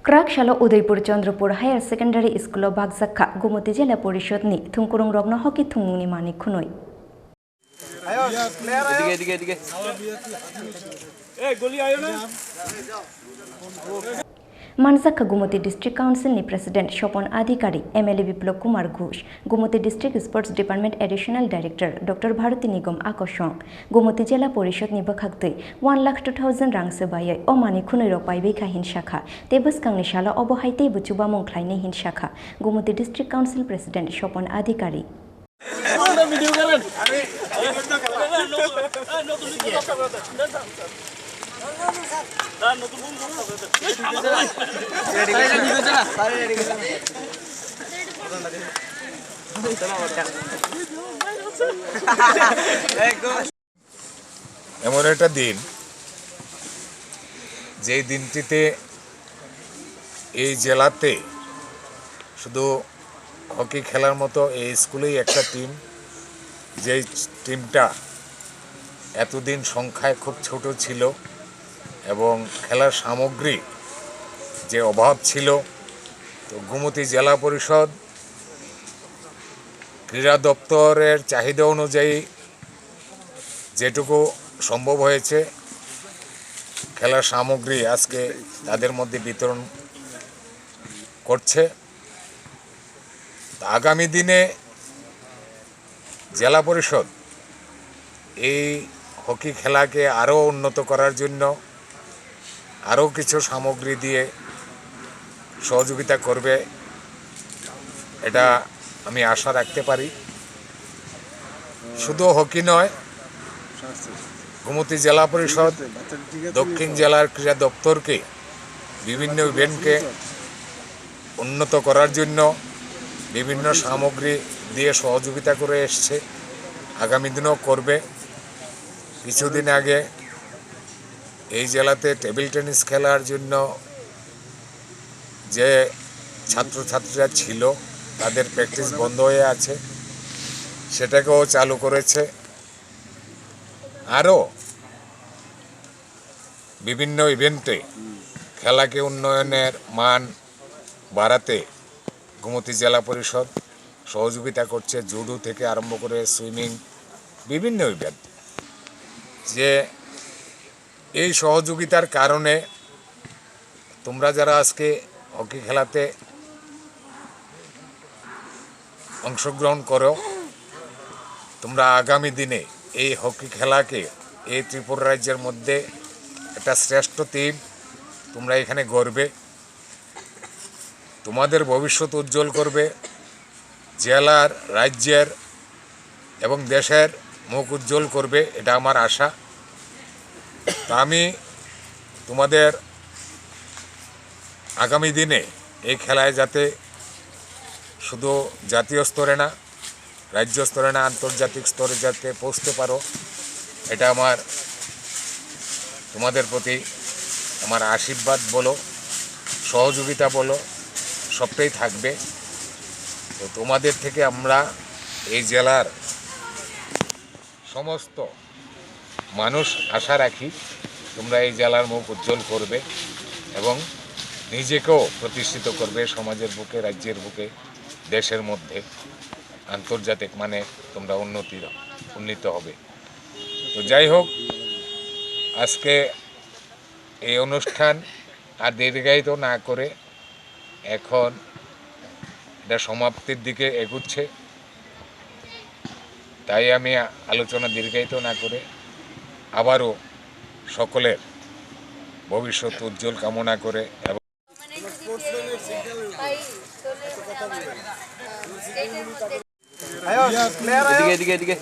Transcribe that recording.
Khrakshalo Udaipur Chandrapur Higher Secondary Schoolo Bakjakha Gumoti Jela Porishadni Thwngkurung Rokno Hockey Thwngmungni Mani Khwnwi Manjakha Gumoti District Council ni President Shopon Adhikari MLA Biplop Kumar Ghosh Gumoti District Sports Department Additional Director Dr. Bharati Nigam Akoshong Gumoti Jela Porishad ni Bakhaktui 1,02,000 rang sebayai o mani khwnwi rok paibai kha hinshakha tebus kangni shala obohaitei buchuba mungkhlaini hinshakha Gumoti District Council President Shopon Adhikari এমন একটা দিন যে দিনটিতে এই জেলাতে শুধু hockey খেলার মতো এই স্কুলেই একটা টিম যে টিমটা এতদিন সংখ্যায় খুব ছোট ছিল এবং খেলার সামগ্রী যে অভাব ছিল তো গুমতি জেলা পরিষদ ক্রীড়া দপ্তরের চাহিদা অনুযায়ী যেটুকু সম্ভব হয়েছে খেলার সামগ্রী আজকে তাদের মধ্যে বিতরণ করছে আগামী দিনে জেলা পরিষদ এই হকি খেলাকে আরও উন্নত করার জন্য আরও কিছু সামগ্রী দিয়ে সহযোগিতা করবে এটা আমি আশা রাখতে পারি শুধু হকি নয় গুমতি জেলা পরিষদ দক্ষিণ জেলার ক্রীড়া দপ্তরকে বিভিন্ন ইভেন্টকে উন্নত করার জন্য বিভিন্ন সামগ্রী দিয়ে সহযোগিতা করে এসছে আগামী দিনেও করবে কিছুদিন আগে এই জেলাতে টেবিল টেনিস খেলার জন্য যে ছাত্রছাত্রীরা ছিল তাদের প্র্যাকটিস বন্ধ হয়ে আছে সেটাকেও চালু করেছে আরও বিভিন্ন ইভেন্টে খেলাকে উন্নয়নের মান বাড়াতে গুমতি জেলা পরিষদ সহযোগিতা করছে জুডো থেকে আরম্ভ করে সুইমিং বিভিন্ন ইভেন্ট যে এই সহযোগিতার কারণে তোমরা যারা আজকে হকি খেলাতে অংশগ্রহণ করো তোমরা আগামী দিনে এই হকি খেলাকে এই ত্রিপুরা রাজ্যের মধ্যে একটা শ্রেষ্ঠ টিম তোমরা এখানে গড়বে তোমাদের ভবিষ্যৎ উজ্জ্বল করবে জেলার রাজ্যের এবং দেশের মুখ উজ্জ্বল করবে এটা আমার আশা তা আমি তোমাদের আগামী দিনে এই খেলায় যাতে শুধু জাতীয় স্তরে না রাজ্য স্তরে না আন্তর্জাতিক স্তরে যাতে পৌঁছতে পারো এটা আমার তোমাদের প্রতি আমার আশীর্বাদ বলো সহযোগিতা বলো সবটাই থাকবে তো তোমাদের থেকে আমরা এই জেলার সমস্ত মানুষ আশা রাখি তোমরা এই জেলার মুখ উজ্জ্বল করবে এবং নিজেকেও প্রতিষ্ঠিত করবে সমাজের বুকে রাজ্যের বুকে দেশের মধ্যে আন্তর্জাতিক মানে তোমরা উন্নীত হবে তো যাই হোক আজকে এই অনুষ্ঠান আর দীর্ঘায়িত না করে এখন এটা সমাপ্তির দিকে এগুচ্ছে তাই আমি আলোচনা দীর্ঘায়িত না করে আবারও সকলের ভবিষ্যৎ উজ্জ্বল কামনা করে এবং এদিকে